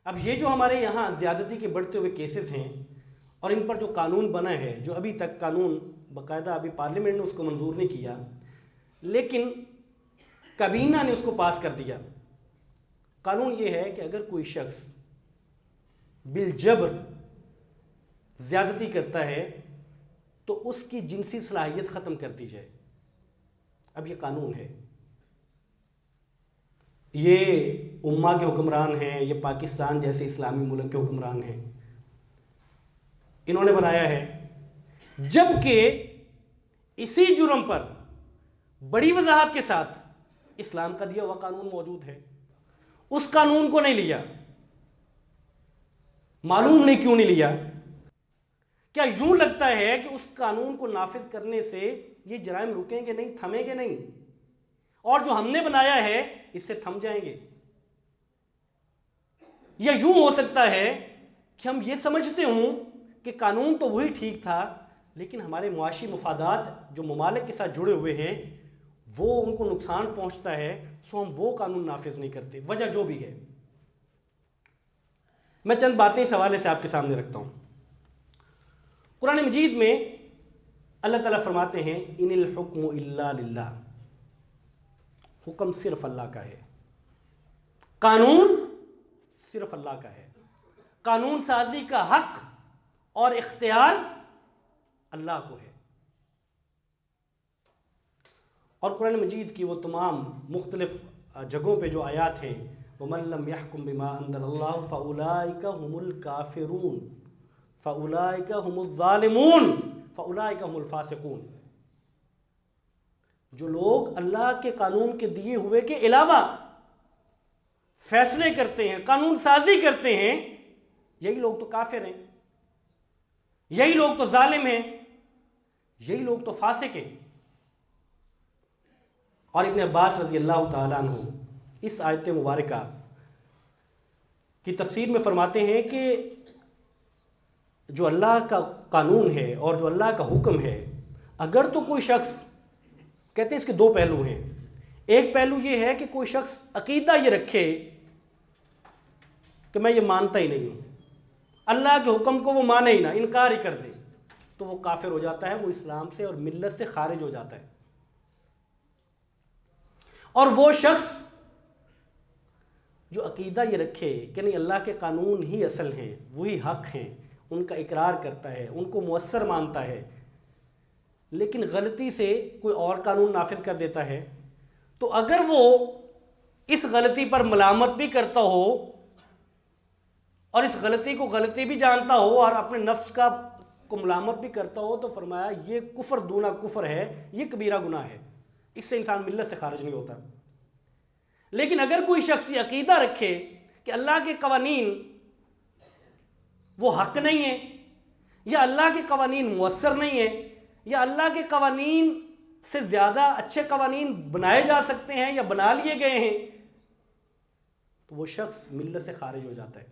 اب یہ جو ہمارے یہاں زیادتی کے بڑھتے ہوئے کیسز ہیں اور ان پر جو قانون بنا ہے، جو ابھی تک قانون باقاعدہ ابھی پارلیمنٹ نے اس کو منظور نہیں کیا، لیکن کابینہ نے اس کو پاس کر دیا۔ قانون یہ ہے کہ اگر کوئی شخص بالجبر زیادتی کرتا ہے تو اس کی جنسی صلاحیت ختم کر دی جائے۔ اب یہ قانون ہے، یہ امہ کے حکمران ہیں، یہ پاکستان جیسے اسلامی ملک کے حکمران ہیں، انہوں نے بنایا ہے، جبکہ اسی جرم پر بڑی وضاحت کے ساتھ اسلام کا دیا ہوا قانون موجود ہے۔ اس قانون کو نہیں لیا، معلوم نہیں کیوں نہیں لیا۔ کیا یوں لگتا ہے کہ اس قانون کو نافذ کرنے سے یہ جرائم رکیں گے نہیں، تھمیں گے نہیں، اور جو ہم نے بنایا ہے اس سے تھم جائیں گے؟ یا یوں ہو سکتا ہے کہ ہم یہ سمجھتے ہوں کہ قانون تو وہی ٹھیک تھا، لیکن ہمارے معاشی مفادات جو ممالک کے ساتھ جڑے ہوئے ہیں وہ ان کو نقصان پہنچتا ہے، سو ہم وہ قانون نافذ نہیں کرتے، وجہ جو بھی ہے۔ میں چند باتیں اس حوالے سے آپ کے سامنے رکھتا ہوں۔ قرآن مجید میں اللہ تعالیٰ فرماتے ہیں ان الحکم الا للہ، حکم صرف اللہ کا ہے، قانون صرف اللہ کا ہے، قانون سازی کا حق اور اختیار اللہ کو ہے۔ اور قرآن مجید کی وہ تمام مختلف جگہوں پہ جو آیات ہیں، وَمَن لَّمْ يَحْكُم بِمَا أَنزَلَ اللَّهُ فَأُولَٰئِكَ هُمُ الْكَافِرُونَ فَأُولَٰئِكَ هُمُ الظَّالِمُونَ فَأُولَٰئِكَ هُمُ الْفَاسِقُونَ۔ جو لوگ اللہ کے قانون کے دیے ہوئے کے علاوہ فیصلے کرتے ہیں، قانون سازی کرتے ہیں، یہی لوگ تو کافر ہیں، یہی لوگ تو ظالم ہیں، یہی لوگ تو فاسق ہیں۔ اور ابن عباس رضی اللہ تعالیٰ عنہ اس آیت مبارکہ کی تفسیر میں فرماتے ہیں کہ جو اللہ کا قانون ہے اور جو اللہ کا حکم ہے، اگر تو کوئی شخص، کہتے ہیں اس کے دو پہلو ہیں، ایک پہلو یہ ہے کہ کوئی شخص عقیدہ یہ رکھے کہ میں یہ مانتا ہی نہیں ہوں، اللہ کے حکم کو وہ مانے ہی نہ، انکار ہی کر دے، تو وہ کافر ہو جاتا ہے، وہ اسلام سے اور ملت سے خارج ہو جاتا ہے۔ اور وہ شخص جو عقیدہ یہ رکھے کہ نہیں اللہ کے قانون ہی اصل ہیں، وہی حق ہیں، ان کا اقرار کرتا ہے، ان کو مؤثر مانتا ہے، لیکن غلطی سے کوئی اور قانون نافذ کر دیتا ہے، تو اگر وہ اس غلطی پر ملامت بھی کرتا ہو اور اس غلطی کو غلطی بھی جانتا ہو اور اپنے نفس کو ملامت بھی کرتا ہو، تو فرمایا یہ کفر دونہ کفر ہے، یہ کبیرہ گناہ ہے، اس سے انسان ملت سے خارج نہیں ہوتا۔ لیکن اگر کوئی شخص یہ عقیدہ رکھے کہ اللہ کے قوانین وہ حق نہیں ہیں، یا اللہ کے قوانین مؤثر نہیں ہیں، یا اللہ کے قوانین سے زیادہ اچھے قوانین بنائے جا سکتے ہیں یا بنا لیے گئے ہیں، تو وہ شخص ملت سے خارج ہو جاتا ہے۔